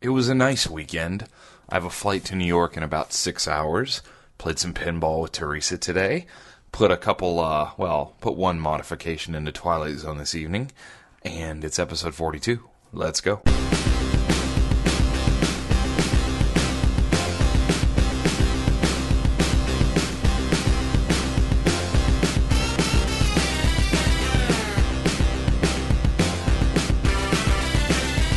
It was a nice weekend. I have a flight to New York in about 6 hours. Played some pinball with Teresa today. Put one modification into Twilight Zone this evening. And it's episode 42. Let's go.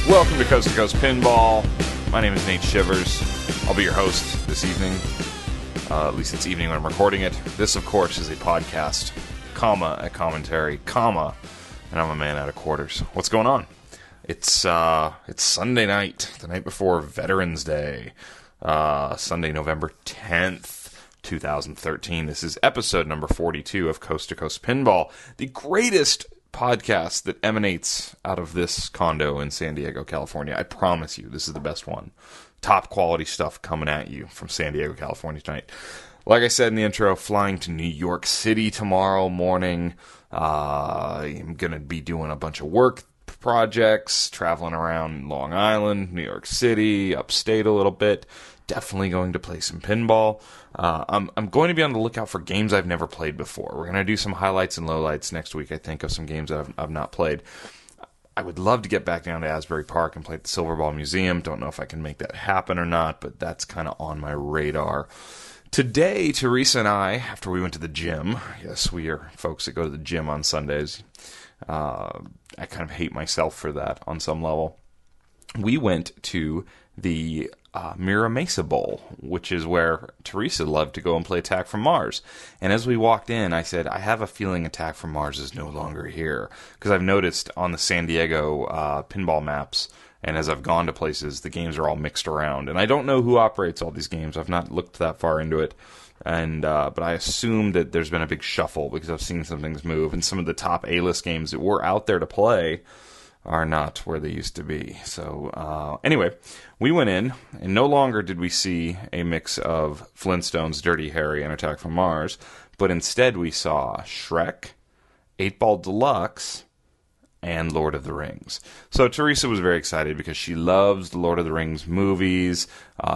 Welcome to Coast2Coast Pinball. My name is Nate Shivers. I'll be your host this evening. At least it's evening when I'm recording it. This, of course, is a podcast, a commentary, and I'm a man out of quarters. What's going on? It's Sunday night, the night before Veterans Day. Sunday, November 10th, 2013. This is episode number 42 of Coast2Coast Pinball, the greatest podcast that emanates out of this condo in San Diego, California. I promise you, this is the best one. Top quality stuff coming at you from San Diego, California tonight. Like I said in the intro, flying to New York City tomorrow morning. I'm going to be doing a bunch of work projects, traveling around Long Island, New York City, upstate a little bit. Definitely going to play some pinball. I'm going to be on the lookout for games I've never played before. We're going to do some highlights and lowlights next week, I think, of some games that I've not played. I would love to get back down to Asbury Park and play at the Silver Ball Museum. Don't know if I can make that happen or not, but that's kind of on my radar. Today, Teresa and I, after we went to the gym, yes, we are folks that go to the gym on Sundays. I kind of hate myself for that on some level. We went to the Mira Mesa Bowl, which is where Teresa loved to go and play Attack from Mars. And as we walked in, I said, I have a feeling Attack from Mars is no longer here. Because I've noticed on the San Diego pinball maps, and as I've gone to places, the games are all mixed around. And I don't know who operates all these games. I've not looked that far into it. And but I assume that there's been a big shuffle because I've seen some things move. And some of the top A-list games that were out there to play are not where they used to be. So anyway, we went in, and no longer did we see a mix of Flintstones, Dirty Harry, and Attack from Mars, but instead we saw Shrek, 8-Ball Deluxe, and Lord of the Rings. So Teresa was very excited because she loves the Lord of the Rings movies.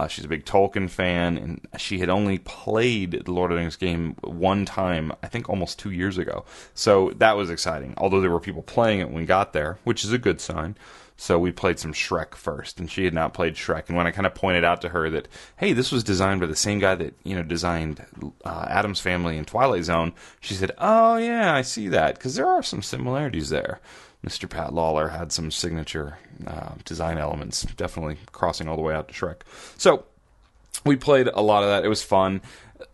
She's a big Tolkien fan, and she had only played the Lord of the Rings game one time, I think almost 2 years ago. So that was exciting, although there were people playing it when we got there, which is a good sign. So we played some Shrek first, and she had not played Shrek. And when I kind of pointed out to her that, hey, this was designed by the same guy that, designed Addams Family and Twilight Zone, she said, oh, yeah, I see that, because there are some similarities there. Mr. Pat Lawler had some signature design elements, definitely crossing all the way out to Shrek. So we played a lot of that. It was fun.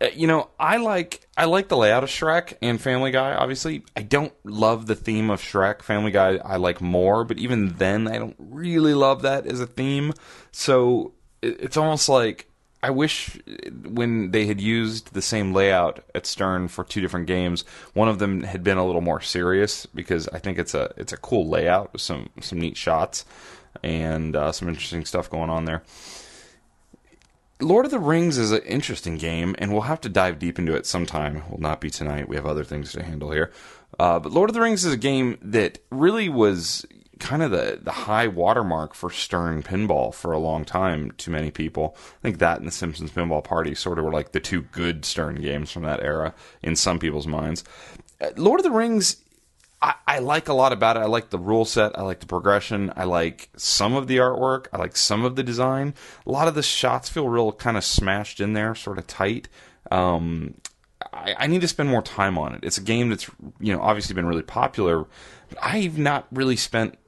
I like the layout of Shrek and Family Guy, obviously. I don't love the theme of Shrek. Family Guy I like more, but even then I don't really love that as a theme. So it's almost like I wish when they had used the same layout at Stern for two different games, one of them had been a little more serious, because I think it's a cool layout with some neat shots and some interesting stuff going on there. Lord of the Rings is an interesting game, and we'll have to dive deep into it sometime. It will not be tonight. We have other things to handle here. But Lord of the Rings is a game that really was kind of the high watermark for Stern pinball for a long time to many people. I think that and the Simpsons Pinball Party sort of were like the two good Stern games from that era in some people's minds. Lord of the Rings, I like a lot about it. I like the rule set. I like the progression. I like some of the artwork. I like some of the design. A lot of the shots feel real kind of smashed in there, sort of tight. I need to spend more time on it. It's a game that's obviously been really popular, but I've not really spent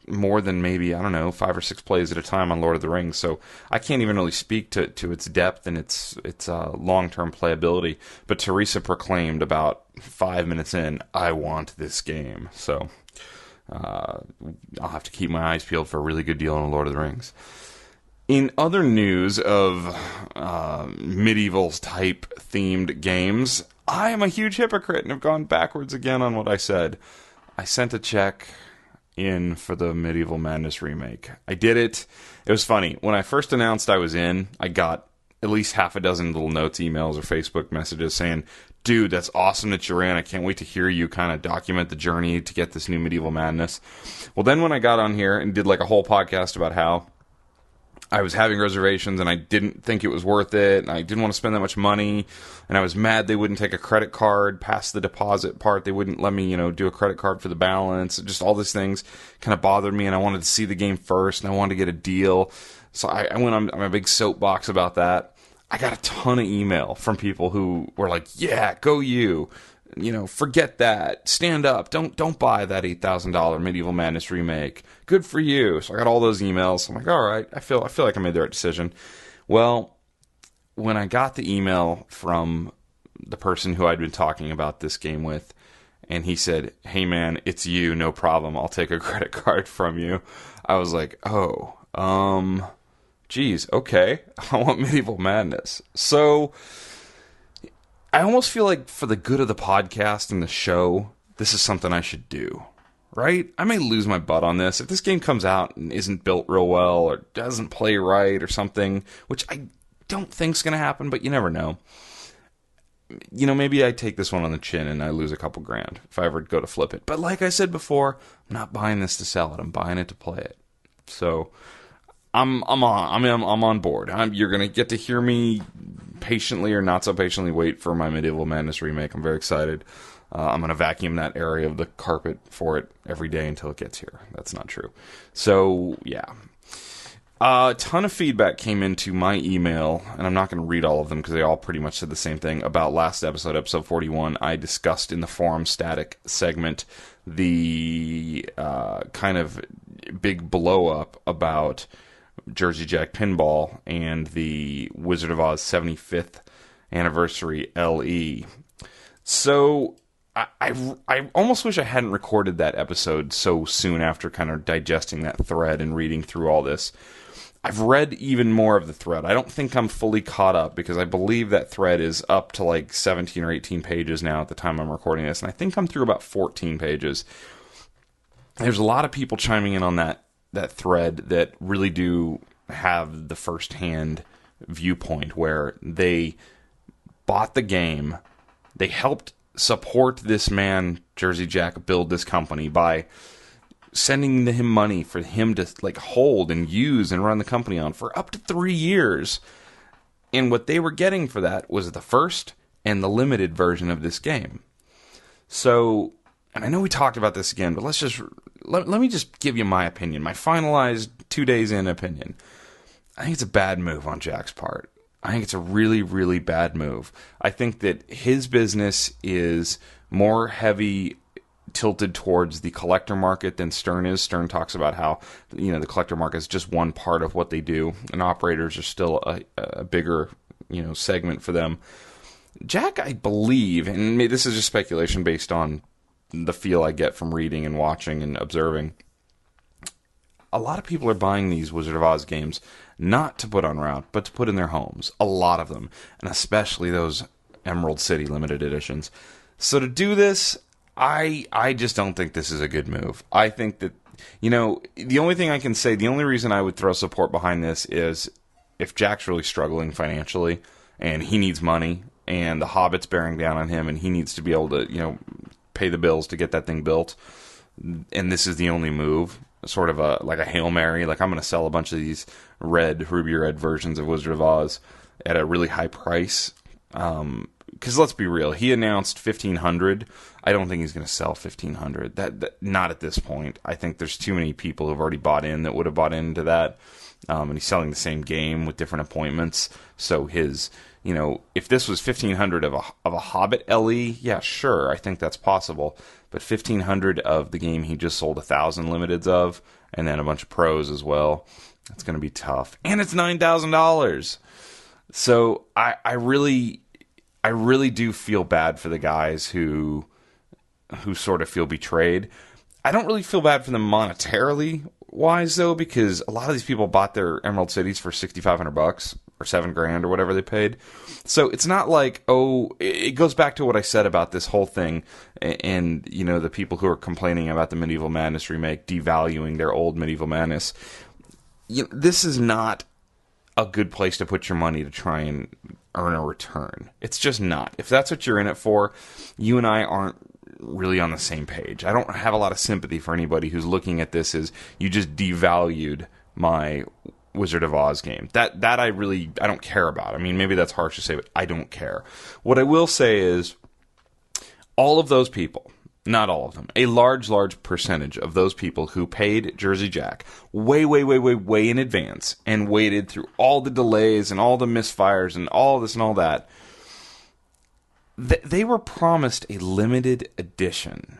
more than maybe, 5 or 6 plays at a time on Lord of the Rings, so I can't even really speak to its depth and its long-term playability, but Teresa proclaimed about 5 minutes in, I want this game, so I'll have to keep my eyes peeled for a really good deal on Lord of the Rings. In other news of medieval-type themed games, I am a huge hypocrite and have gone backwards again on what I said. I sent a check in for the Medieval Madness remake. I did it. It was funny. When I first announced I was in, I got at least half a dozen little notes, emails, or Facebook messages saying, dude, that's awesome that you're in. I can't wait to hear you kind of document the journey to get this new Medieval Madness. Well, then when I got on here and did like a whole podcast about how I was having reservations and I didn't think it was worth it, and I didn't want to spend that much money, and I was mad they wouldn't take a credit card past the deposit part. They wouldn't let me, do a credit card for the balance. Just all these things kind of bothered me, and I wanted to see the game first, and I wanted to get a deal. So I went on a big soapbox about that. I got a ton of email from people who were like, yeah, go you. Forget that. Stand up. Don't buy that $8,000 Medieval Madness remake. Good for you. So I got all those emails. I'm like, all right, I feel like I made the right decision. Well, when I got the email from the person who I'd been talking about this game with, and he said, hey man, it's you, no problem. I'll take a credit card from you. I was like, geez, okay. I want Medieval Madness. So I almost feel like for the good of the podcast and the show, this is something I should do, right? I may lose my butt on this. If this game comes out and isn't built real well or doesn't play right or something, which I don't think's going to happen, but you never know. Maybe I take this one on the chin and I lose a couple grand if I ever go to flip it. But like I said before, I'm not buying this to sell it. I'm buying it to play it. So I'm on board. You're going to get to hear me patiently or not so patiently wait for my Medieval Madness remake. I'm very excited. I'm going to vacuum that area of the carpet for it every day until it gets here. That's not true. So, yeah. A ton of feedback came into my email, and I'm not going to read all of them because they all pretty much said the same thing about last episode 41. I discussed in the forum static segment the kind of big blow-up about Jersey Jack Pinball and the Wizard of Oz 75th anniversary LE. So I almost wish I hadn't recorded that episode so soon after kind of digesting that thread and reading through all this. I've read even more of the thread. I don't think I'm fully caught up because I believe that thread is up to like 17 or 18 pages now at the time I'm recording this, and I think I'm through about 14 pages. There's a lot of people chiming in on that thread that really do have the first-hand viewpoint where they bought the game, they helped support this man, Jersey Jack, build this company by sending him money for him to hold and use and run the company on for up to 3 years. And what they were getting for that was the first and the limited version of this game. So, and I know we talked about this again, but let me just give you my opinion, my finalized 2 days in opinion. I think it's a bad move on Jack's part. I think it's a really, really bad move. I think that his business is more heavy tilted towards the collector market than Stern is. Stern talks about how, the collector market is just one part of what they do, and operators are still a bigger, segment for them. Jack, I believe, and maybe this is just speculation based on the feel I get from reading and watching and observing, a lot of people are buying these Wizard of Oz games not to put on route, but to put in their homes. A lot of them, and especially those Emerald City limited editions. So to do this, I just don't think this is a good move. I think that, the only thing I can say, the only reason I would throw support behind this is if Jack's really struggling financially and he needs money and the Hobbit's bearing down on him and he needs to be able to, pay the bills to get that thing built, and this is the only move, sort of a Hail Mary, I'm going to sell a bunch of these ruby red versions of Wizard of Oz at a really high price. Because let's be real, he announced 1,500. I don't think he's going to sell 1,500. That not at this point. I think there's too many people who've already bought in that would have bought into that. And he's selling the same game with different appointments. So his, if this was 1,500 of a Hobbit LE, yeah, sure, I think that's possible. But 1,500 of the game he just sold 1,000 limiteds of, and then a bunch of pros as well. That's going to be tough, and it's $9,000. So I really do feel bad for the guys who sort of feel betrayed. I don't really feel bad for them monetarily wise though, because a lot of these people bought their Emerald Cities for $6,500 or $7,000 or whatever they paid. So it's not like, it goes back to what I said about this whole thing, and the people who are complaining about the Medieval Madness remake devaluing their old Medieval Madness. This is not a good place to put your money to try and earn a return. It's just not. If that's what you're in it for, you and I aren't really on the same page. I don't have a lot of sympathy for anybody who's looking at this as, you just devalued my Wizard of Oz game. That I don't care about. I mean, maybe that's harsh to say, but I don't care. What I will say is all of those people, not all of them, a large percentage of those people who paid Jersey Jack way in advance and waited through all the delays and all the misfires and all this and all that, they were promised a limited edition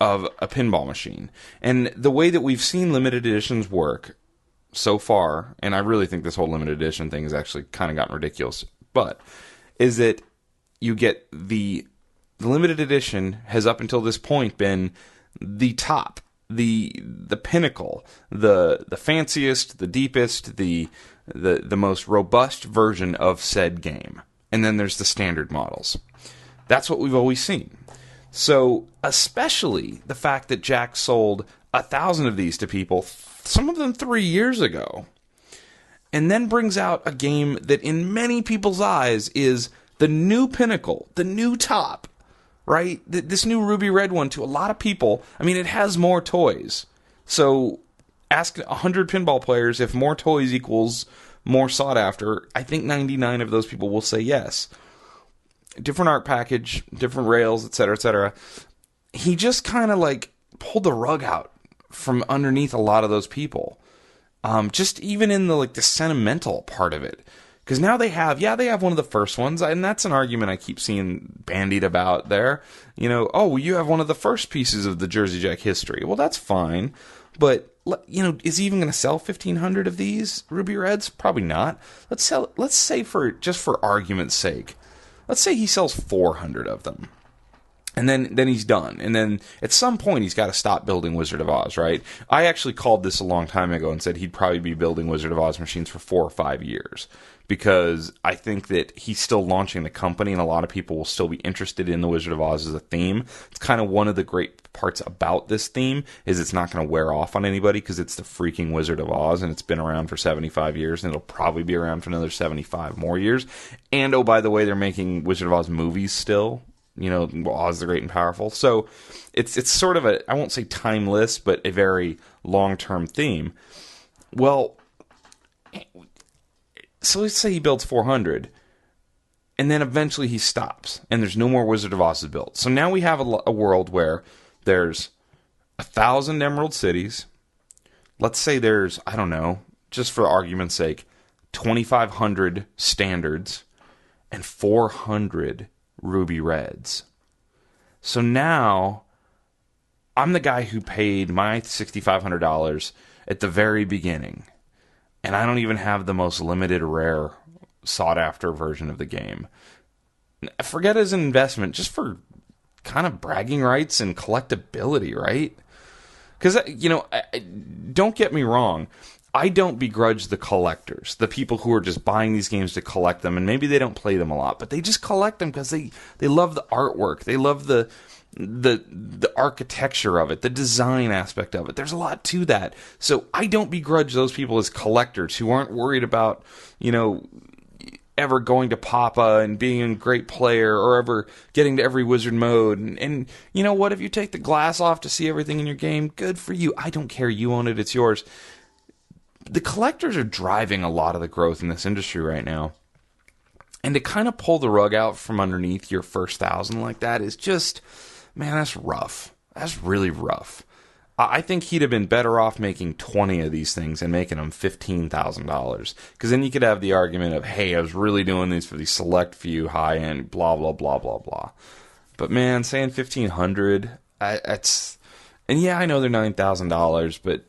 of a pinball machine. And the way that we've seen limited editions work so far, and I really think this whole limited edition thing has actually kind of gotten ridiculous, but is that you get the limited edition has up until this point been the top, the pinnacle, the fanciest, the deepest, the most robust version of said game. And then there's the standard models. That's what we've always seen. So, especially the fact that Jack sold 1,000 of these to people, some of them 3 years ago, and then brings out a game that in many people's eyes is the new pinnacle, the new top, right? This new Ruby Red one, to a lot of people, I mean, it has more toys. So, ask 100 pinball players if more toys equals more sought after. I think 99 of those people will say yes. Different art package, different rails, etc., etc. He just kind of like pulled the rug out from underneath a lot of those people. Just even in the sentimental part of it. Because now they have one of the first ones, and that's an argument I keep seeing bandied about there. You know, oh, you have one of the first pieces of the Jersey Jack history. Well, that's fine, but is he even going to sell 1,500 of these Ruby Reds? Probably not. Let's say for argument's sake, let's say he sells 400 of them. And then he's done. And then at some point he's got to stop building Wizard of Oz, right? I actually called this a long time ago and said he'd probably be building Wizard of Oz machines for 4 or 5 years. Because I think that he's still launching the company and a lot of people will still be interested in the Wizard of Oz as a theme. It's kind of one of the great parts about this theme is it's not going to wear off on anybody because it's the freaking Wizard of Oz and it's been around for 75 years and it'll probably be around for another 75 more years. And oh, by the way, they're making Wizard of Oz movies still. You know, Oz the Great and Powerful. So it's sort of I won't say timeless, but a very long-term theme. Well, so let's say he builds 400, and then eventually he stops, and there's no more Wizard of Oz built. So now we have a world where there's 1,000 Emerald Cities. Let's say there's, I don't know, just for argument's sake, 2,500 standards and 400 Ruby Reds. So now I'm the guy who paid my $6,500 at the very beginning, and I don't even have the most limited, rare, sought-after version of the game. Forget it as an investment, just for kind of bragging rights and collectability, right? Because, don't get me wrong, I don't begrudge the collectors, the people who are just buying these games to collect them, and maybe they don't play them a lot, but they just collect them because they love the artwork, they love the architecture of it, the design aspect of it. There's a lot to that. So I don't begrudge those people as collectors who aren't worried about, ever going to Papa and being a great player or ever getting to every wizard mode. And you know what? If you take the glass off to see everything in your game, good for you. I don't care. You own it. It's yours. The collectors are driving a lot of the growth in this industry right now. And to kind of pull the rug out from underneath your first 1,000 like that is just, man, that's rough. That's really rough. I think he'd have been better off making 20 of these things and making them $15,000. Because then you could have the argument of, hey, I was really doing these for the select few high-end, blah, blah, blah, blah, blah. But man, saying $1,500, and yeah, I know they're $9,000, but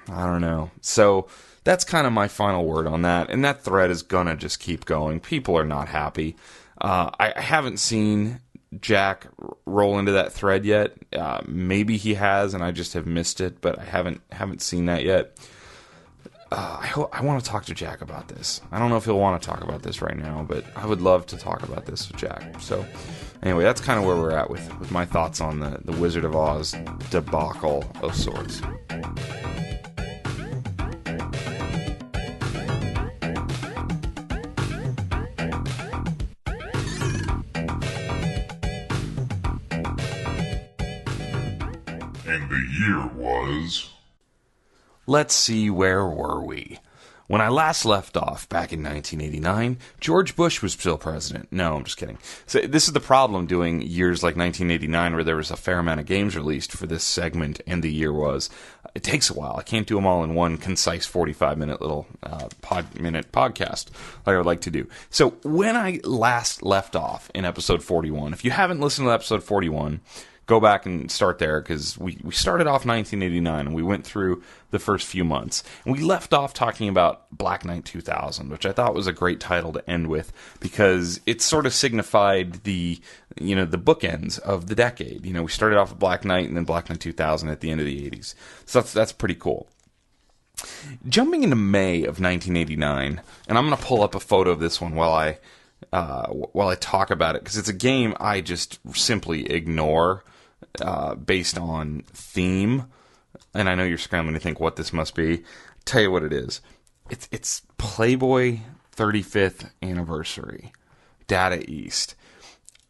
I don't know. So that's kind of my final word on that. And that thread is going to just keep going. People are not happy. I haven't seen Jack roll into that thread yet. Maybe he has, and I just have missed it, but I haven't seen that yet. I want to talk to Jack about this. I don't know if he'll want to talk about this right now, but I would love to talk about this with Jack. So anyway, that's kind of where we're at with my thoughts on the Wizard of Oz debacle of sorts. And the year was... let's see, where were we? When I last left off, back in 1989, George Bush was still president. No, I'm just kidding. So this is the problem doing years like 1989 where there was a fair amount of games released for this segment, and the year was. It takes a while. I can't do them all in one concise 45-minute little podcast like I would like to do. So when I last left off in episode 41, if you haven't listened to episode 41, go back and start there, because we started off 1989 and we went through the first few months. And we left off talking about Black Knight 2000, which I thought was a great title to end with, because it sort of signified the bookends of the decade. We started off with Black Knight and then Black Knight 2000 at the end of the 80s. So that's pretty cool. Jumping into May of 1989, and I'm going to pull up a photo of this one while I talk about it, because it's a game I just simply ignore based on theme. And I know you're scrambling to think what this must be. Tell you what it is. It's Playboy 35th Anniversary, Data East.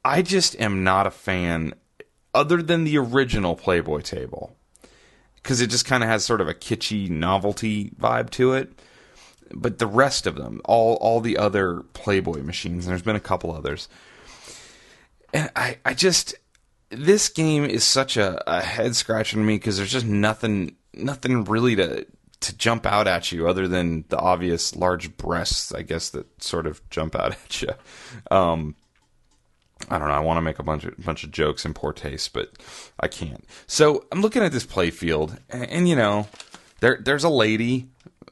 I just am not a fan, other than the original Playboy table, because it just kind of has sort of a kitschy novelty vibe to it. But the rest of them, all the other Playboy machines, and there's been a couple others, and I just, this game is such a head scratcher to me, because there's just nothing really to jump out at you other than the obvious large breasts, I guess, that sort of jump out at you. I don't know. I want to make a bunch of jokes in poor taste, but I can't. So I'm looking at this play field, and there's a lady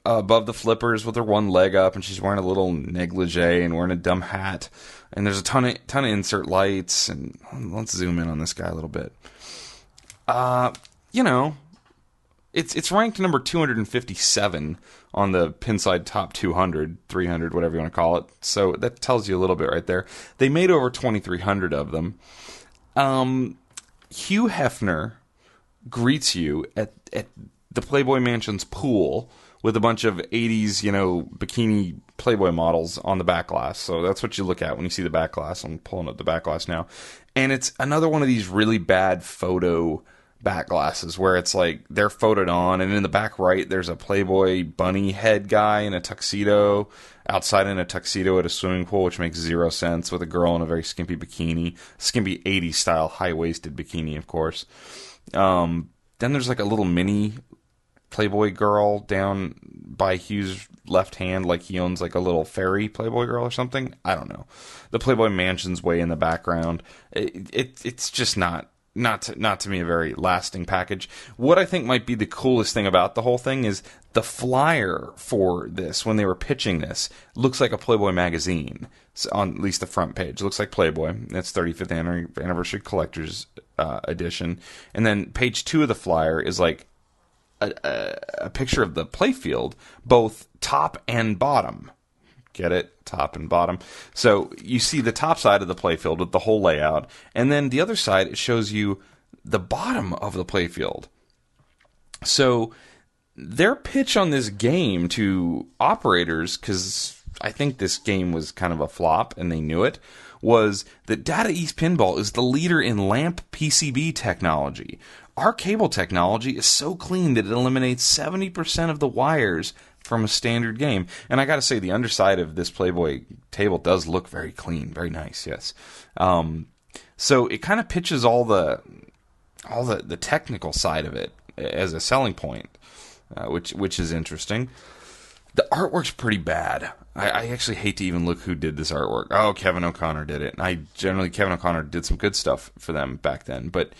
above the flippers with her one leg up, and she's wearing a little negligee and wearing a dumb hat, and there's a ton of insert lights, and let's zoom in on this guy a little bit. It's ranked number 257 on the Pinside Top 200, 300, whatever you want to call it. So that tells you a little bit right there. They made over 2,300 of them. Hugh Hefner greets you at the Playboy Mansion's pool with a bunch of 80s, bikini Playboy models on the back glass. So that's what you look at when you see the back glass. I'm pulling up the back glass now. And it's another one of these really bad photo back glasses where it's like they're photoed on, and in the back right there's a Playboy bunny head guy in a tuxedo outside in a tuxedo at a swimming pool, which makes zero sense, with a girl in a very skimpy bikini, skimpy 80s style high-waisted bikini, of course. Then there's like a little mini Playboy girl down by Hugh's left hand, like he owns like a little fairy Playboy girl or something. I don't know. The Playboy Mansion's way in the background. It's just not to me a very lasting package. What I think might be the coolest thing about the whole thing is the flyer for this, when they were pitching this, looks like a Playboy magazine. So on at least the front page, it looks like Playboy. That's 35th Anniversary Collector's Edition. And then page 2 of the flyer is like a picture of the playfield, both top and bottom. Get it? Top and bottom. So you see the top side of the playfield with the whole layout, and then the other side, it shows you the bottom of the playfield. So their pitch on this game to operators, because I think this game was kind of a flop and they knew it, was that Data East Pinball is the leader in lamp PCB technology. Our cable technology is so clean that it eliminates 70% of the wires from a standard game. And I gotta say, the underside of this Playboy table does look very clean, very nice, yes. So it kind of pitches all the technical side of it as a selling point, which is interesting. The artwork's pretty bad. I actually hate to even look who did this artwork. Oh, Kevin O'Connor did it. Kevin O'Connor did some good stuff for them back then, but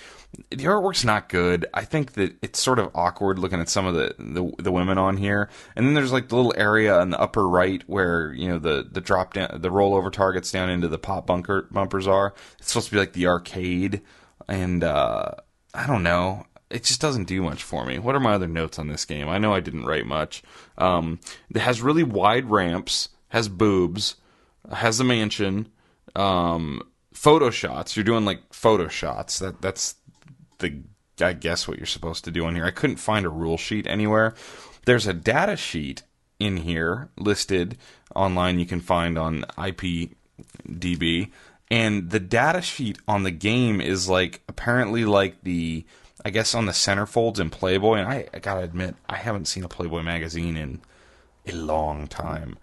the artwork's not good. I think that it's sort of awkward looking at some of the women on here. And then there's like the little area in the upper right where, the drop down, the rollover targets down into the pop bumpers are. It's supposed to be like the arcade. And, I don't know. It just doesn't do much for me. What are my other notes on this game? I know I didn't write much. It has really wide ramps, has boobs, has a mansion, photo shots. You're doing like photo shots. That's I guess what you're supposed to do on here. I couldn't find a rule sheet anywhere. There's a data sheet in here listed online. You can find on IPDB, and the data sheet on the game is like apparently like the I guess on the centerfolds in Playboy, and I gotta admit, I haven't seen a Playboy magazine in a long time.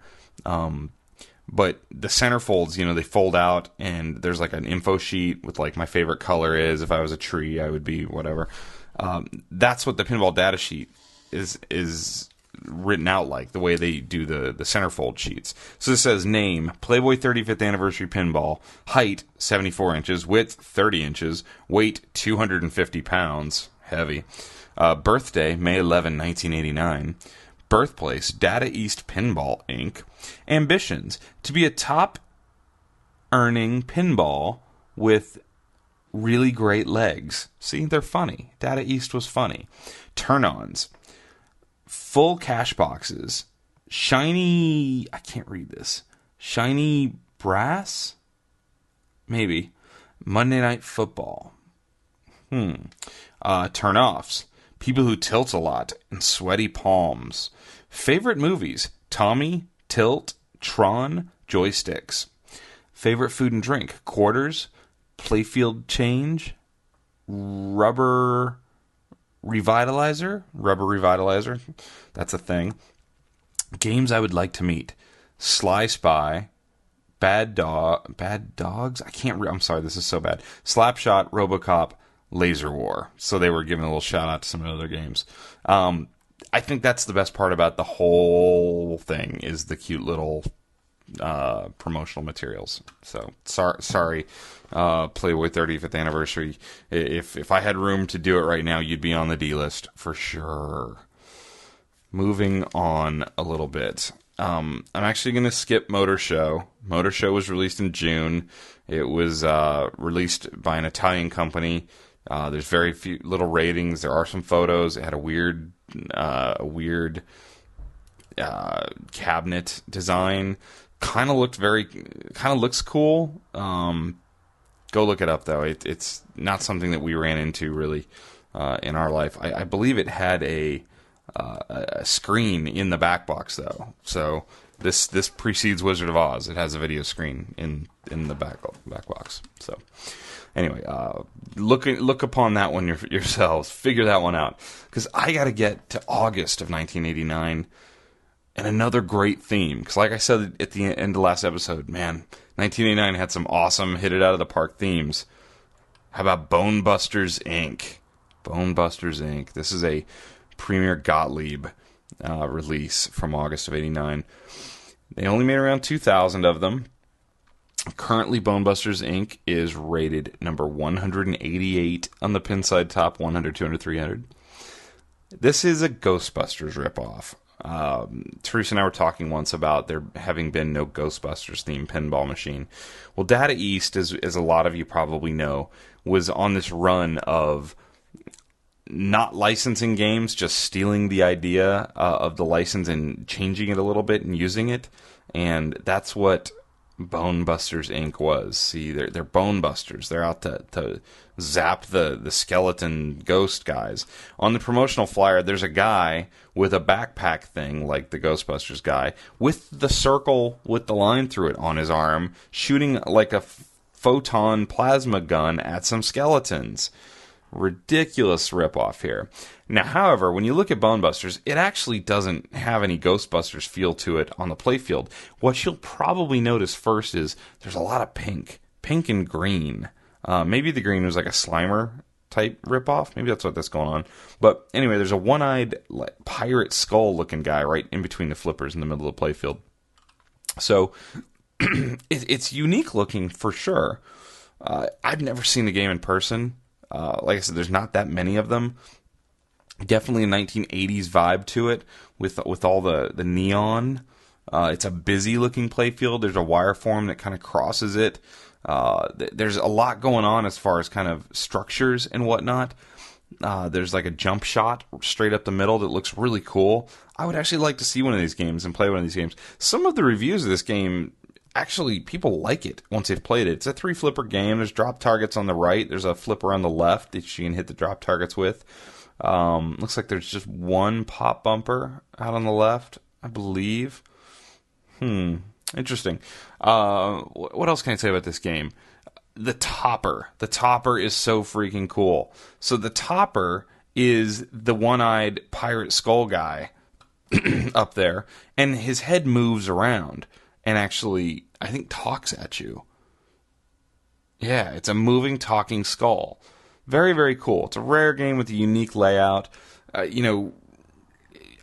But the centerfolds, they fold out, and there's like an info sheet with like my favorite color is. If I was a tree, I would be whatever. That's what the pinball data sheet is written out like, the way they do the centerfold sheets. So this says name, Playboy 35th anniversary pinball, height 74 inches, width 30 inches, weight 250 pounds, heavy, birthday May 11, 1989, birthplace Data East Pinball Inc., ambitions to be a top earning pinball with really great legs. See, they're funny. Data East was funny. Turn-ons. Full cash boxes. Shiny... I can't read this. Shiny brass? Maybe. Monday Night Football. Turn-offs. People who tilt a lot and sweaty palms. Favorite movies. Tommy, Tilt, Tron, Joysticks. Favorite food and drink. Quarters, Playfield Change, Rubber Revitalizer, that's a thing. Games I would like to meet. Sly Spy, Bad Dogs, I'm sorry, this is so bad. Slapshot, RoboCop, Laser War. So they were giving a little shout out to some of the other games. I think that's the best part about the whole thing, is the cute little promotional materials. So sorry, Playboy 35th anniversary. If I had room to do it right now, you'd be on the D list for sure. Moving on a little bit. I'm actually going to skip Motor Show. Motor Show was released in June. It was released by an Italian company. There's very few little ratings. There are some photos. It had a weird cabinet design. Kind of looks cool. Go look it up though. It's not something that we ran into really in our life. I believe it had a screen in the back box though. So this precedes Wizard of Oz. It has a video screen in the back box. So anyway, look upon that one yourselves. Figure that one out, because I got to get to August of 1989. And another great theme, because like I said at the end of the last episode, man, 1989 had some awesome hit it out of the park themes. How about Bone Busters Inc.? Bone Busters Inc. This is a Premier Gottlieb release from August of 89. They only made around 2,000 of them. Currently, Bone Busters Inc. is rated number 188 on the Pinside Top 100, 200, 300. This is a Ghostbusters ripoff. Teresa and I were talking once about there having been no Ghostbusters themed pinball machine. Well, Data East, as a lot of you probably know, was on this run of not licensing games, just stealing the idea of the license and changing it a little bit and using it. And that's what Bone Busters Inc. was. See, they're Bone Busters. They're out to zap the skeleton ghost guys. On the promotional flyer, there's a guy with a backpack thing, like the Ghostbusters guy, with the circle with the line through it on his arm, shooting like a photon plasma gun at some skeletons. Ridiculous ripoff here. Now, however, when you look at Bone Busters, it actually doesn't have any Ghostbusters feel to it on the playfield. What you'll probably notice first is there's a lot of pink and green. Maybe the green was like a Slimer type ripoff. Maybe that's what's going on. But anyway, there's a one-eyed pirate skull-looking guy right in between the flippers in the middle of the playfield. So it's unique looking for sure. I've never seen the game in person. Like I said, there's not that many of them. Definitely a 1980s vibe to it with all the neon. It's a busy looking playfield. There's a wire form that kind of crosses it. There's a lot going on as far as kind of structures and whatnot. There's like a jump shot straight up the middle that looks really cool. I would actually like to see one of these games and play one of these games. Some of the reviews of this game, actually, people like it once they've played it. It's a 3-flipper game. There's drop targets on the right. There's a flipper on the left that you can hit the drop targets with. Looks like there's just one pop bumper out on the left, I believe. Interesting. What else can I say about this game? the topper. The topper is so freaking cool. So the topper is the one-eyed pirate skull guy up there, and his head moves around and actually, I think, talks at you. Yeah, it's a moving, talking skull. Very, very cool. It's a rare game with a unique layout.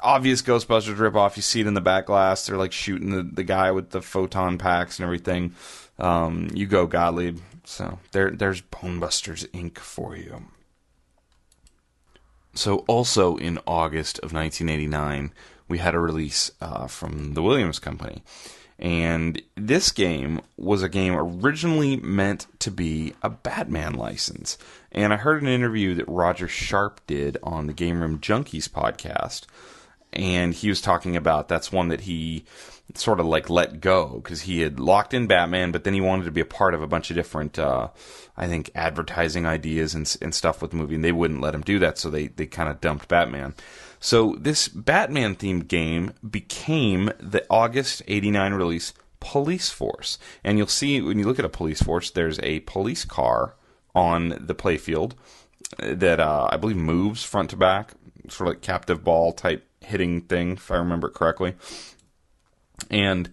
Obvious Ghostbusters ripoff. You see it in the back glass. They're like shooting the guy with the photon packs and everything. You go, Gottlieb. So there's Bonebusters Inc. for you. So also in August of 1989, we had a release from the Williams Company. And this game was a game originally meant to be a Batman license. And I heard an interview that Roger Sharp did on the Game Room Junkies podcast. And he was talking about that's one that he sort of like let go because he had locked in Batman, but then he wanted to be a part of a bunch of different, I think, advertising ideas and stuff with the movie, and they wouldn't let him do that, so they kind of dumped Batman. So this Batman-themed game became the August 89 release Police Force. And you'll see, when you look at a Police Force, there's a police car on the playfield that I believe moves front to back, sort of like captive ball type hitting thing, if I remember it correctly. And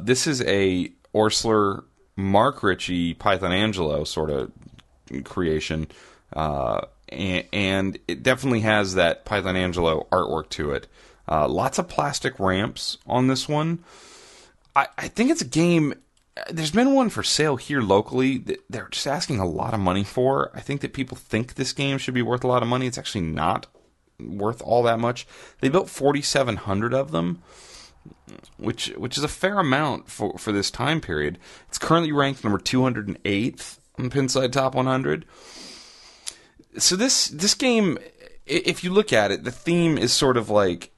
this is a Orsler, Mark Ritchie, Python Angelo sort of creation, and it definitely has that Python Angelo artwork to it. Lots of plastic ramps on this one. I think it's a game. There's been one for sale here locally that they're just asking a lot of money for. I think that people think this game should be worth a lot of money. It's actually not worth all that much. They built 4,700 of them, which is a fair amount for this time period. It's currently ranked number 208th on Pinside Top 100. So this game, if you look at it, the theme is sort of like,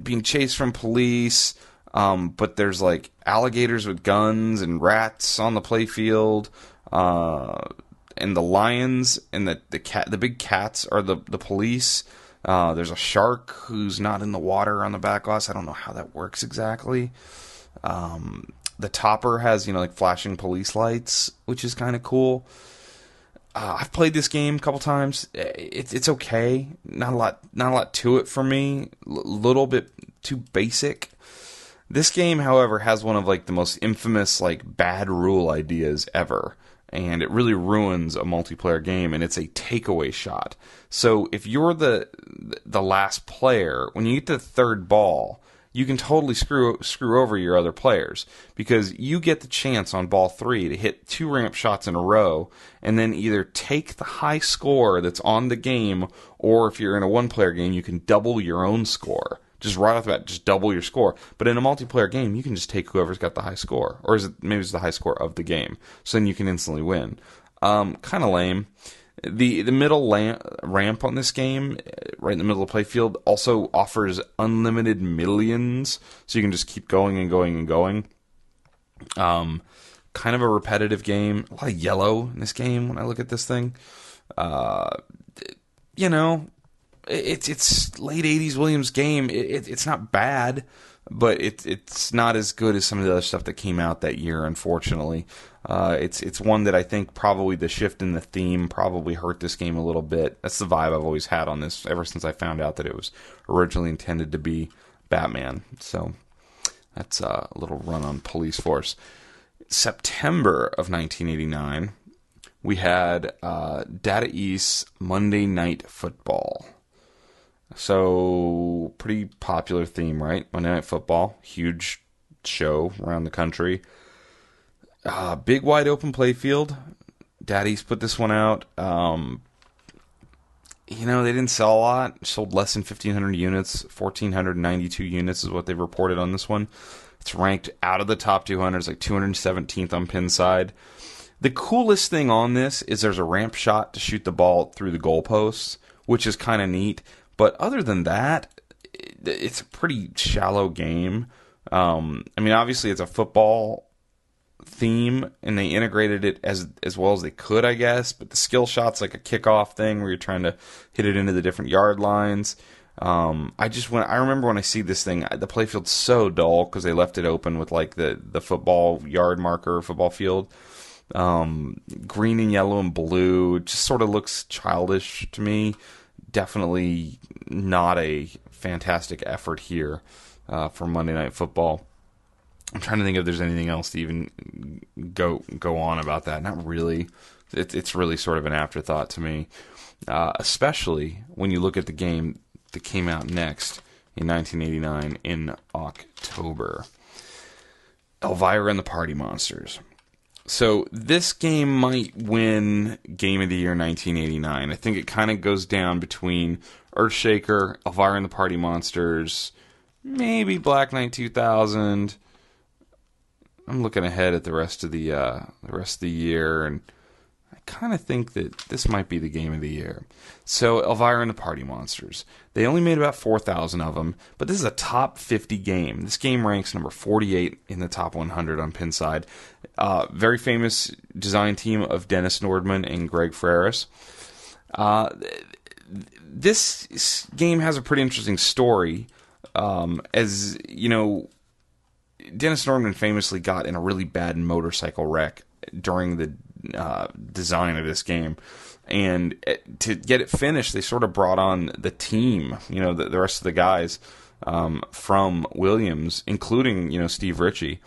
being chased from police, but there's like alligators with guns and rats on the playfield, and the lions and the big cats are the police. There's a shark who's not in the water on the back glass. I don't know how that works exactly. The topper has, like flashing police lights, which is kind of cool. I've played this game a couple times. It's okay. Not a lot to it for me. Little bit too basic. This game, however, has one of like the most infamous like bad rule ideas ever. And it really ruins a multiplayer game, and it's a takeaway shot. So if you're the last player, when you get to the third ball, you can totally screw over your other players, because you get the chance on ball 3 to hit 2 ramp shots in a row, and then either take the high score that's on the game, or if you're in a one-player game, you can double your own score. Just right off the bat, just double your score. But in a multiplayer game, you can just take whoever's got the high score. Or maybe it's the high score of the game. So then you can instantly win. Kind of lame. The middle ramp on this game, right in the middle of the playfield, also offers unlimited millions. So you can just keep going and going and going. Kind of a repetitive game. A lot of yellow in this game when I look at this thing. It's late 80s Williams game. It's not bad, but it's not as good as some of the other stuff that came out that year, unfortunately. It's one that I think probably the shift in the theme probably hurt this game a little bit. That's the vibe I've always had on this ever since I found out that it was originally intended to be Batman. So that's a little run on Police Force. September of 1989, we had Data East's Monday Night Football. So, pretty popular theme, right? Monday Night Football, huge show around the country. Big wide open playfield. Daddy's put this one out. They didn't sell a lot. Sold less than 1,500 units. 1,492 units is what they've reported on this one. It's ranked out of the top 200. It's like 217th on Pinside. The coolest thing on this is there's a ramp shot to shoot the ball through the goalposts, which is kind of neat. But other than that, it's a pretty shallow game. Obviously it's a football theme, and they integrated it as well as they could, I guess. But the skill shot's like a kickoff thing where you're trying to hit it into the different yard lines. I remember when I see this thing, the playfield's so dull because they left it open with like the football yard marker, football field. Green and yellow and blue, it just sort of looks childish to me. Definitely not a fantastic effort here for Monday Night Football. I'm trying to think if there's anything else to even go on about that. Not really. It's really sort of an afterthought to me, especially when you look at the game that came out next in 1989 in October. Elvira and the Party Monsters. So this game might win Game of the Year 1989. I think it kind of goes down between Earthshaker, Elvira and the Party Monsters, maybe Black Knight 2000. I'm looking ahead at the rest of the year, and I kind of think that this might be the Game of the Year. So Elvira and the Party Monsters. They only made about 4,000 of them, but this is a top 50 game. This game ranks number 48 in the top 100 on Pinside. Very famous design team of Dennis Nordman and Greg Freris. This game has a pretty interesting story. As you know, Dennis Nordman famously got in a really bad motorcycle wreck during the design of this game. And to get it finished, they sort of brought on the team, the rest of the guys from Williams, including, Steve Ritchie,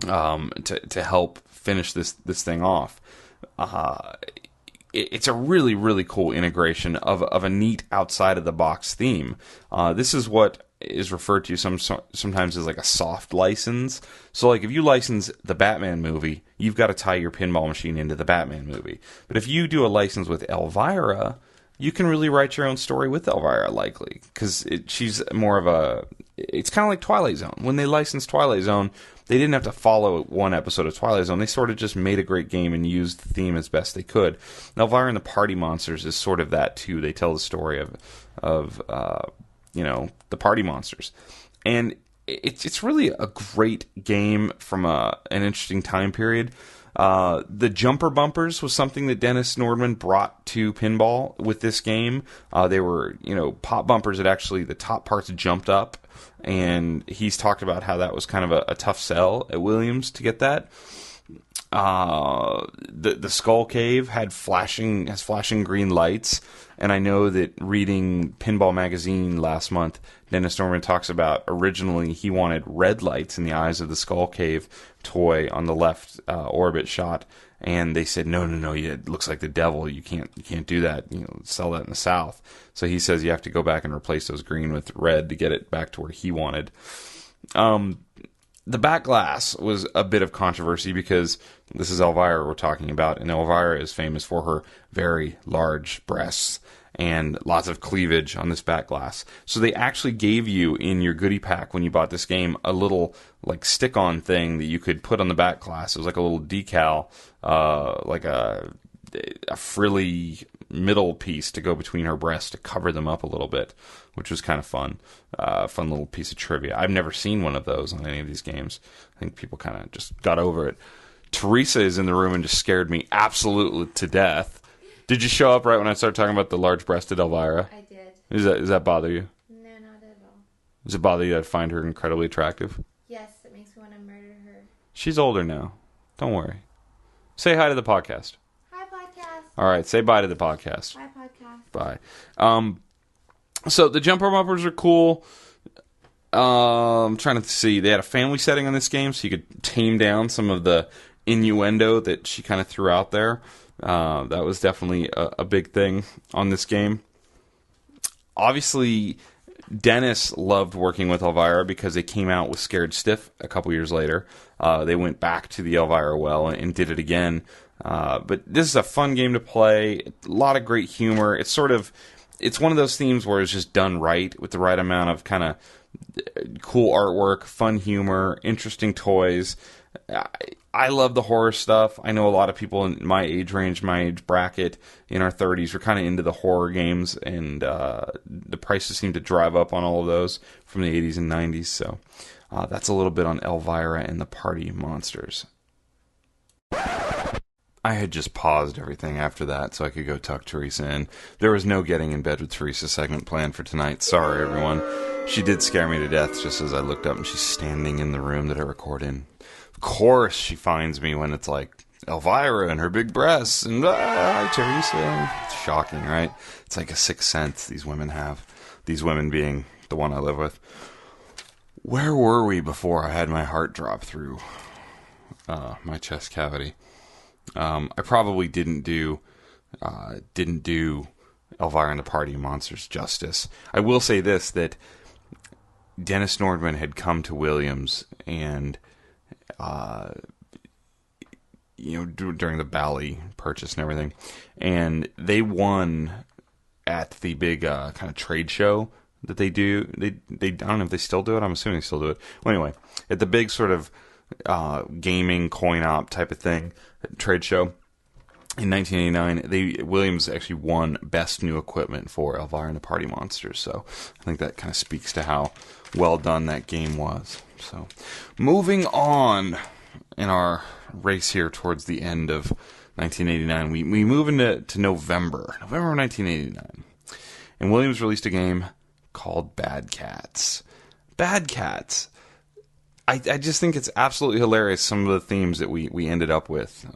to help finish this thing off. It's a really, really cool integration of a neat outside-of-the-box theme. This is what is referred to sometimes as like a soft license. So like if you license the Batman movie, you've got to tie your pinball machine into the Batman movie. But if you do a license with Elvira, you can really write your own story with Elvira, likely, because she's more of a... It's kind of like Twilight Zone. When they licensed Twilight Zone, they didn't have to follow one episode of Twilight Zone. They sort of just made a great game and used the theme as best they could. Elvira and the Party Monsters is sort of that, too. They tell the story of the Party Monsters. And it's really a great game from an interesting time period. The jumper bumpers was something that Dennis Nordman brought to pinball with this game. They were, pop bumpers that actually the top parts jumped up, and he's talked about how that was kind of a tough sell at Williams to get that. The Skull Cave has flashing green lights, and I know that reading Pinball Magazine last month, Dennis Norman talks about originally he wanted red lights in the eyes of the Skull Cave toy on the left orbit shot, and they said no, it looks like the devil. You can't do that. Sell that in the South. So he says you have to go back and replace those green with red to get it back to where he wanted. The back glass was a bit of controversy because this is Elvira we're talking about, and Elvira is famous for her very large breasts and lots of cleavage on this back glass. So they actually gave you in your goodie pack when you bought this game a little like stick-on thing that you could put on the back glass. It was like a little decal, like a frilly middle piece to go between her breasts to cover them up a little bit, which was kind of fun. Fun little piece of trivia. I've never seen one of those on any of these games. I think people kind of just got over it. Teresa is in the room and just scared me absolutely to death. Did you show up right when I started talking about the large-breasted Elvira? I did. Does that bother you? No, not at all. Does it bother you that I find her incredibly attractive? Yes, it makes me want to murder her. She's older now. Don't worry. Say hi to the podcast. Hi, podcast. All right, say bye to the podcast. Hi, podcast. Bye. So the jumper bumpers are cool. I'm trying to see. They had a family setting on this game, so you could tame down some of the innuendo that she kind of threw out there. That was definitely a big thing on this game. Obviously, Dennis loved working with Elvira because they came out with Scared Stiff a couple years later. They went back to the Elvira well and did it again. But this is a fun game to play. A lot of great humor. It's one of those themes where it's just done right with the right amount of kind of cool artwork, fun humor, interesting toys. I love the horror stuff. I know a lot of people in my age range, my age bracket, in our 30s, are kind of into the horror games, and the prices seem to drive up on all of those from the 80s and 90s. So that's a little bit on Elvira and the Party Monsters. I had just paused everything after that so I could go tuck Teresa in. There was no getting in bed with Teresa segment planned for tonight. Sorry, everyone. She did scare me to death just as I looked up, and she's standing in the room that I record in. Of course she finds me when it's like Elvira and her big breasts, and hi, Teresa. It's shocking, right? It's like a sixth sense these women have. These women being the one I live with. Where were we before I had my heart drop through my chest cavity? I probably didn't do Elvira and the Party Monsters justice. I will say this, that Dennis Nordman had come to Williams and during the Bally purchase and everything, and they won at the big kind of trade show that they do. They I don't know if they still do it. I'm assuming they still do it. Well, anyway, at the big sort of gaming coin op type of thing trade show in 1989, Williams actually won Best New Equipment for Elvira and the Party Monsters. So I think that kind of speaks to how well done that game was. So moving on in our race here towards the end of 1989, we move into November of 1989, and Williams released a game called Bad Cats. Bad Cats. I just think it's absolutely hilarious, some of the themes that we ended up with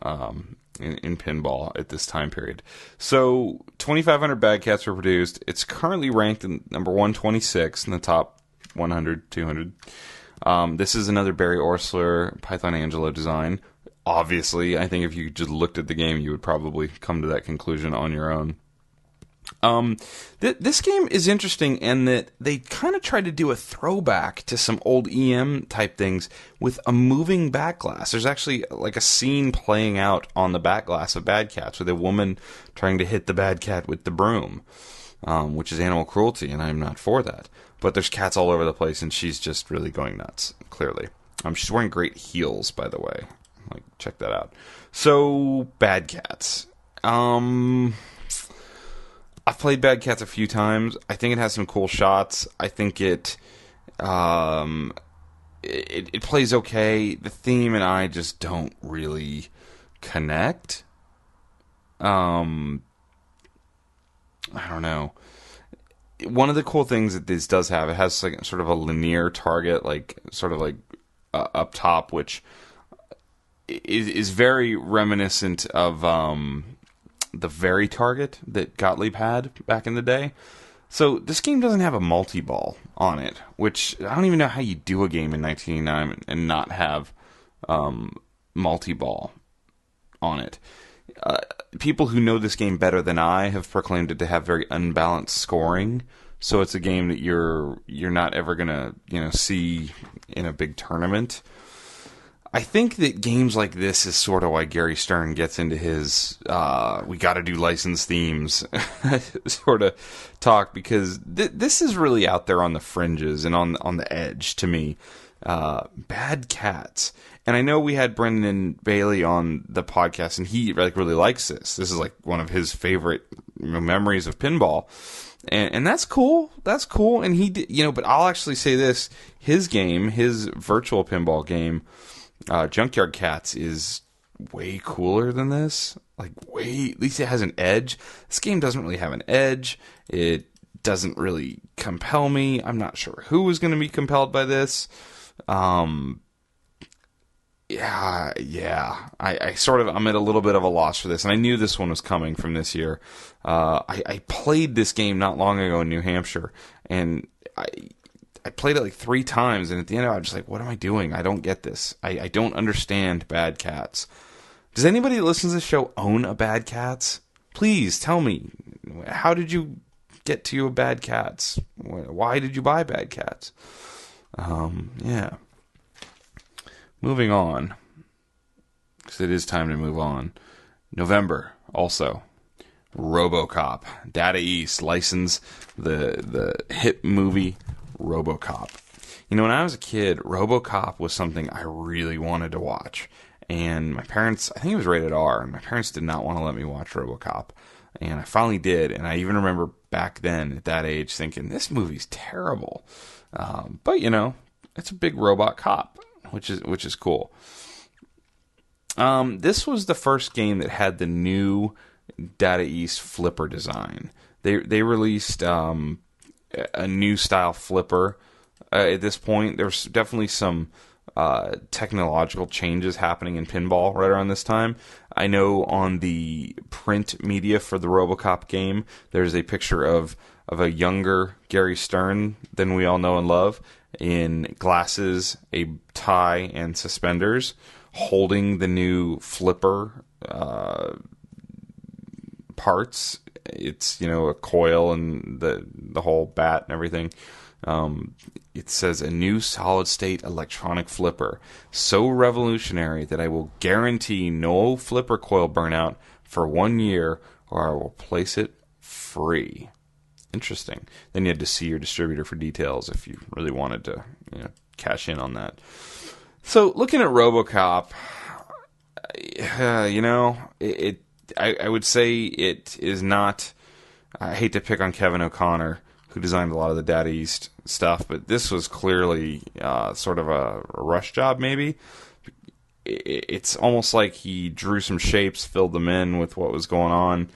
in pinball at this time period. So 2,500 Bad Cats were produced. It's currently ranked in number 126 in the top 100, 200. This is another Barry Orsler, Python Angelo design. Obviously, I think if you just looked at the game, you would probably come to that conclusion on your own. This game is interesting in that they kind of tried to do a throwback to some old EM type things with a moving back glass. There's actually like a scene playing out on the back glass of Bad Cats with a woman trying to hit the bad cat with the broom, which is animal cruelty, and I'm not for that. But there's cats all over the place, and she's just really going nuts, clearly. She's wearing great heels, by the way. Like, check that out. So, Bad Cats. I've played Bad Cats a few times. I think it has some cool shots. I think it plays okay. The theme and I just don't really connect. I don't know. One of the cool things that this does have, it has like sort of a linear target, like sort of like up top, which is very reminiscent of the very target that Gottlieb had back in the day. So this game doesn't have a multi-ball on it, which I don't even know how you do a game in 1989 and not have multi-ball on it. People who know this game better than I have proclaimed it to have very unbalanced scoring. So it's a game that you're not ever gonna see in a big tournament. I think that games like this is sort of why Gary Stern gets into his we got to do licensed themes sort of talk, because this is really out there on the fringes and on the edge to me. Bad Cats. And I know we had Brendan Bailey on the podcast, and he really likes this. This is like one of his favorite memories of pinball. And that's cool. That's cool. And he did, but I'll actually say this. His game, his virtual pinball game, Junkyard Cats, is way cooler than this. At least it has an edge. This game doesn't really have an edge. It doesn't really compel me. I'm not sure who was going to be compelled by this. I'm at a little bit of a loss for this, and I knew this one was coming from this year. I played this game not long ago in New Hampshire, and I played it like 3 times, and at the end I was just like, what am I doing? I don't get this. I don't understand Bad Cats. Does anybody that listens to this show own a Bad Cats? Please tell me. How did you get to a Bad Cats? Why did you buy Bad Cats? Yeah. Moving on, because it is time to move on. November, also, RoboCop. Data East licensed the hit movie RoboCop. When I was a kid, RoboCop was something I really wanted to watch. And my parents, I think it was rated R, and my parents did not want to let me watch RoboCop. And I finally did, and I even remember back then, at that age, thinking, this movie's terrible. But, it's a big robot cop, which is cool. This was the first game that had the new Data East flipper design. They released a new style flipper. At this point, there's definitely some technological changes happening in pinball right around this time. I know on the print media for the RoboCop game, there's a picture of a younger Gary Stern than we all know and love, in glasses, a tie, and suspenders, holding the new flipper parts. It's, a coil and the whole bat and everything. It says a new solid-state electronic flipper, so revolutionary that I will guarantee no flipper coil burnout for 1 year, or I will place it free. Interesting. Then you had to see your distributor for details if you really wanted to, cash in on that. So, looking at RoboCop, I would say it is not. I hate to pick on Kevin O'Connor, who designed a lot of the Data East stuff, but this was clearly sort of a rush job, maybe. It's almost like he drew some shapes, filled them in with what was going on.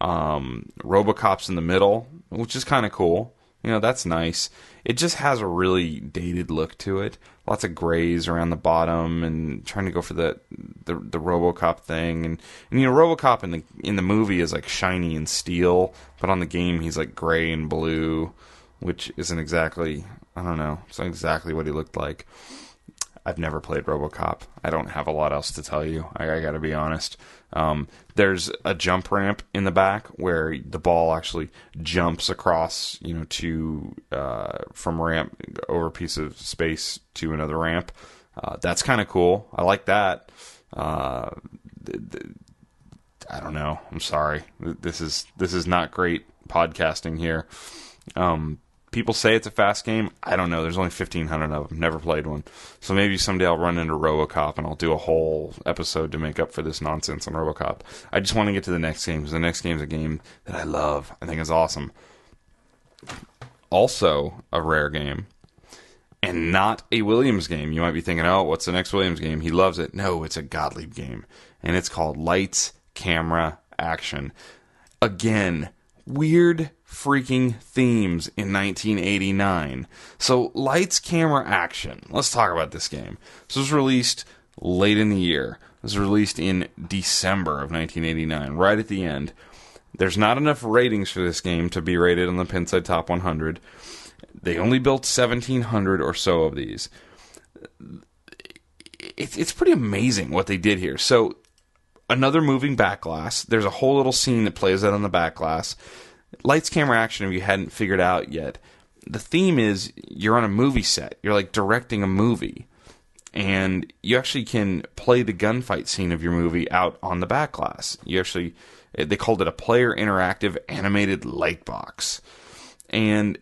RoboCop's in the middle, which is kind of cool. That's nice. It just has a really dated look to it. Lots of grays around the bottom, and trying to go for the RoboCop thing. And RoboCop in the movie is like shiny and steel, but on the game he's like gray and blue, which isn't exactly, I don't know, it's not exactly what he looked like. I've never played RoboCop. I don't have a lot else to tell you. I got to be honest. There's a jump ramp in the back where the ball actually jumps across, from ramp over a piece of space to another ramp. That's kind of cool. I like that. I don't know. I'm sorry. This is not great podcasting here. People say it's a fast game. I don't know. There's only 1,500 of them. Never played one. So maybe someday I'll run into RoboCop and I'll do a whole episode to make up for this nonsense on RoboCop. I just want to get to the next game, because the next game is a game that I love. I think it's awesome. Also a rare game, and not a Williams game. You might be thinking, oh, what's the next Williams game? He loves it. No, it's a Gottlieb game. And it's called Lights, Camera, Action. Again, weird freaking themes in 1989. So, Lights, Camera, Action. Let's talk about this game. This was released late in the year. It was released in December of 1989, right at the end. There's not enough ratings for this game to be rated on the Pinside Top 100. They only built 1,700 or so of these. It's pretty amazing what they did here. So, another moving back glass. There's a whole little scene that plays out on the back glass. Lights, Camera, Action, if you hadn't figured out yet, the theme is you're on a movie set. You're like directing a movie. And you actually can play the gunfight scene of your movie out on the back glass. They called it a player interactive animated light box. And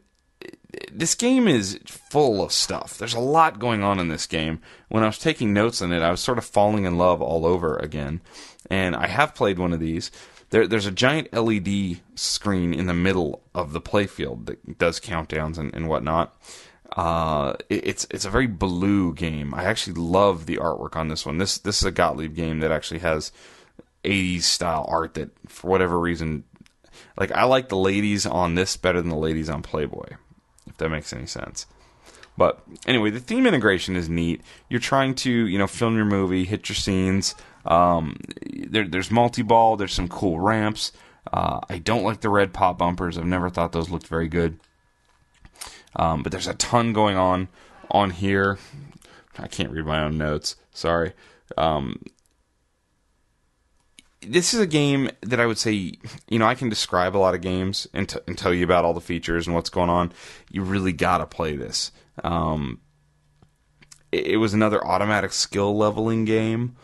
this game is full of stuff. There's a lot going on in this game. When I was taking notes on it, I was sort of falling in love all over again. And I have played one of these. There's a giant LED screen in the middle of the playfield that does countdowns and whatnot. It's a very blue game. I actually love the artwork on this one. This is a Gottlieb game that actually has 80s style art that, for whatever reason, like, I like the ladies on this better than the ladies on Playboy, if that makes any sense. But anyway, the theme integration is neat. You're trying to, film your movie, hit your scenes. There's multi-ball. There's some cool ramps. I don't like the red pop bumpers. I've never thought those looked very good. But there's a ton going on here. I can't read my own notes. Sorry. This is a game that I would say, I can describe a lot of games and tell you about all the features and what's going on. You really gotta play this. It was another automatic skill leveling game.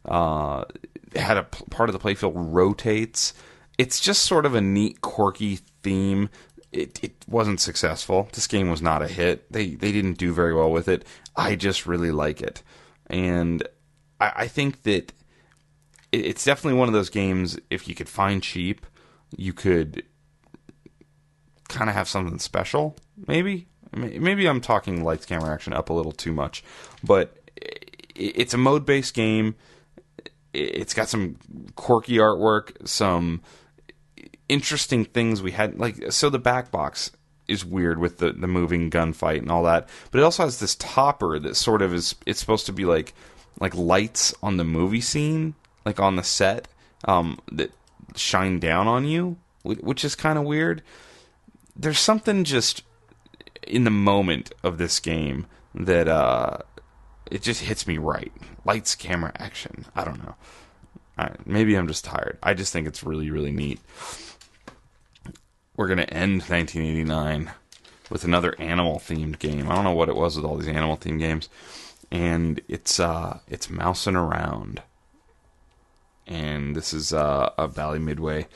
It had a part of the playfield rotates. It's just sort of a neat, quirky theme. It wasn't successful. This game was not a hit. They didn't do very well with it. I just really like it. And I think that it's definitely one of those games, if you could find cheap, you could kind of have something special, maybe. Maybe I'm talking Lights, Camera, Action up a little too much. But it's a mode-based game. It's got some quirky artwork, some interesting things we had. Like, so the back box is weird with the moving gunfight and all that, but it also has this topper that sort of is, it's supposed to be like lights on the movie scene, like on the set, that shine down on you, which is kind of weird. There's something just in the moment of this game that it just hits me right. Lights, camera, action. I don't know. Maybe I'm just tired. I just think it's really, really neat. We're going to end 1989 with another animal-themed game. I don't know what it was with all these animal-themed games. And it's Mousing Around. And this is a Bally Midway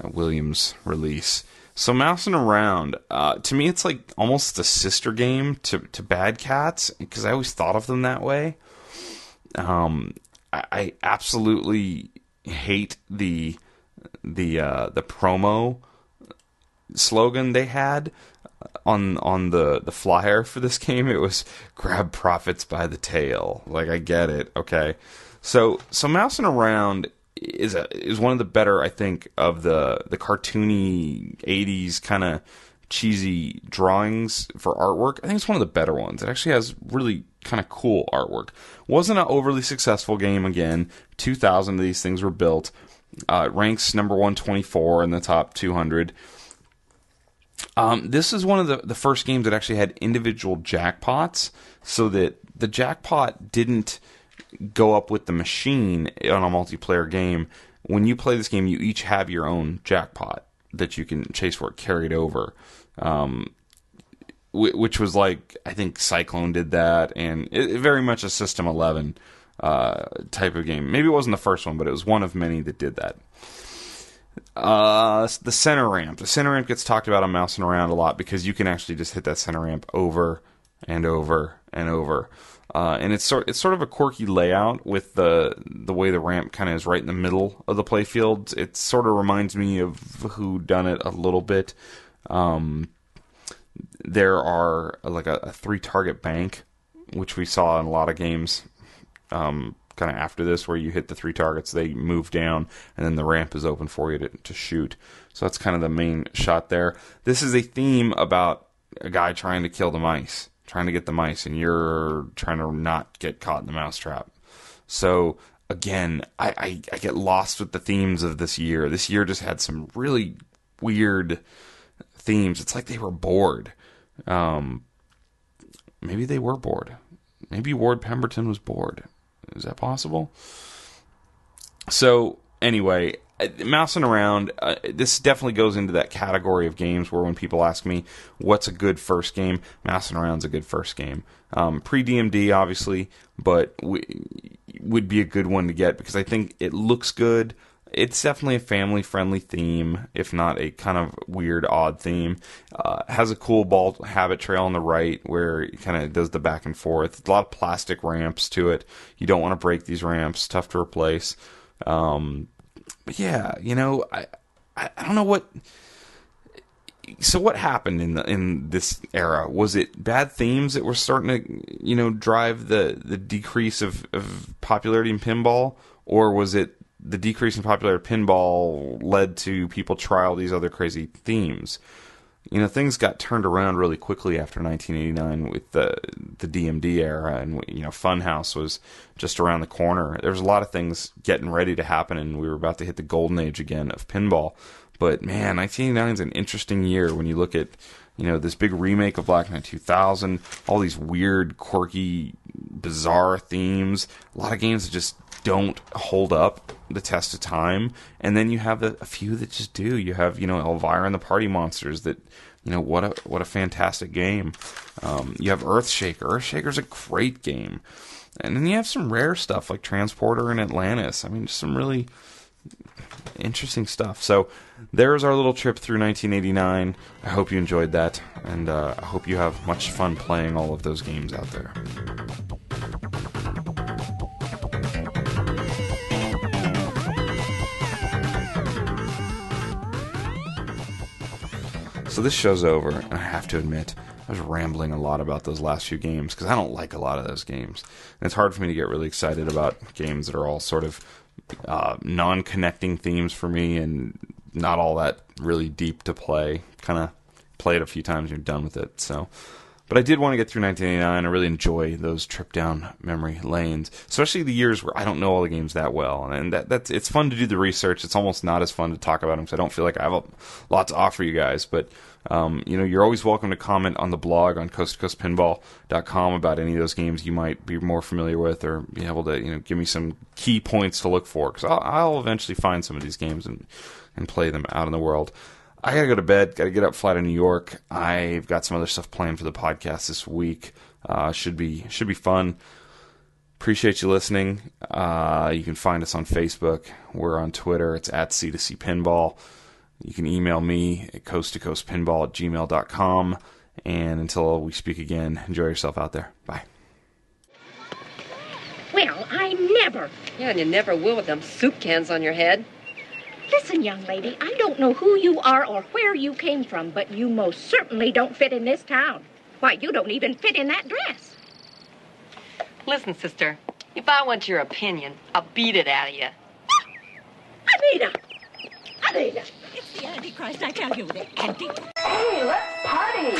Williams release. So Mousing Around, to me, it's like almost a sister game to Bad Cats, because I always thought of them that way. I absolutely hate the promo slogan they had on the flyer for this game. It was "Grab profits by the tail." Like, I get it, okay. So Mousing Around is one of the better, I think, of the cartoony 80s kind of cheesy drawings for artwork. I think it's one of the better ones. It actually has really kind of cool artwork. Wasn't an overly successful game again. 2,000 of these things were built. It ranks number 124 in the top 200. This is one of the first games that actually had individual jackpots, so that the jackpot didn't go up with the machine on a multiplayer game. When you play this game, you each have your own jackpot that you can chase for it, carried over. Which was like, I think Cyclone did that, and it very much a System 11 type of game. Maybe it wasn't the first one, but it was one of many that did that. The center ramp. The center ramp gets talked about on Mousing Around a lot, because you can actually just hit that center ramp over and over and over. And it's sort of a quirky layout with the way the ramp kind of is right in the middle of the playfield. It sort of reminds me of Whodunit a little bit. There are like a 3-target bank, which we saw in a lot of games kind of after this, where you hit the 3 targets, they move down, and then the ramp is open for you to shoot. So that's kind of the main shot there. This is a theme about a guy trying to kill the mice, trying to get the mice, and you're trying to not get caught in the mousetrap. So again, I get lost with the themes of this year. This year just had some really weird themes. It's like they were bored. Maybe they were bored. Maybe Ward Pemberton was bored. Is that possible? So anyway, Mousing Around, this definitely goes into that category of games where when people ask me what's a good first game, Mousing Around's a good first game. Pre-DMD, obviously, but would be a good one to get, because I think it looks good. It's definitely a family-friendly theme, if not a kind of weird, odd theme. Has a cool ball habit trail on the right where it kind of does the back and forth. A lot of plastic ramps to it. You don't want to break these ramps. Tough to replace. But yeah, I don't know what. So what happened in this era? Was it bad themes that were starting to drive the decrease of popularity in pinball, or was it the decrease in popularity of pinball led to people try all these other crazy themes? Things got turned around really quickly after 1989 with the DMD era, and Funhouse was just around the corner. There was a lot of things getting ready to happen, and we were about to hit the golden age again of pinball. But man, 1989 is an interesting year when you look at this big remake of Black Knight 2000, all these weird, quirky, bizarre themes, a lot of games that just don't hold up the test of time, and then you have a few that just do. You have Elvira and the Party Monsters that what a fantastic game. You have Earthshaker. Earthshaker's a great game, and then you have some rare stuff like Transporter and Atlantis. I mean, just some really interesting stuff. So there's our little trip through 1989. I hope you enjoyed that, and I hope you have much fun playing all of those games out there. So this show's over, and I have to admit, was rambling a lot about those last few games because I don't like a lot of those games. And it's hard for me to get really excited about games that are all sort of non-connecting themes for me and not all that really deep to play. Kind of play it a few times and you're done with it. So, but I did want to get through 1989. I really enjoy those trip down memory lanes, especially the years where I don't know all the games that well. And that's it's fun to do the research. It's almost not as fun to talk about them because I don't feel like I have a lot to offer you guys. But you're always welcome to comment on the blog on coast2coastpinball.com about any of those games you might be more familiar with, or be able to give me some key points to look for, because I'll eventually find some of these games and play them out in the world. I gotta go to bed. Gotta get up, fly to New York. I've got some other stuff planned for the podcast this week. Should be fun. Appreciate you listening. You can find us on Facebook. We're on Twitter. It's at C2C Pinball. You can email me at coast2coastpinball@gmail.com. And until we speak again, enjoy yourself out there. Bye. Well, I never. Yeah, and you never will with them soup cans on your head. Listen, young lady, I don't know who you are or where you came from, but you most certainly don't fit in this town. Why, you don't even fit in that dress. Listen, sister, if I want your opinion, I'll beat it out of you. Anita! It's the Antichrist, I tell you, the Antichrist. Hey, let's party!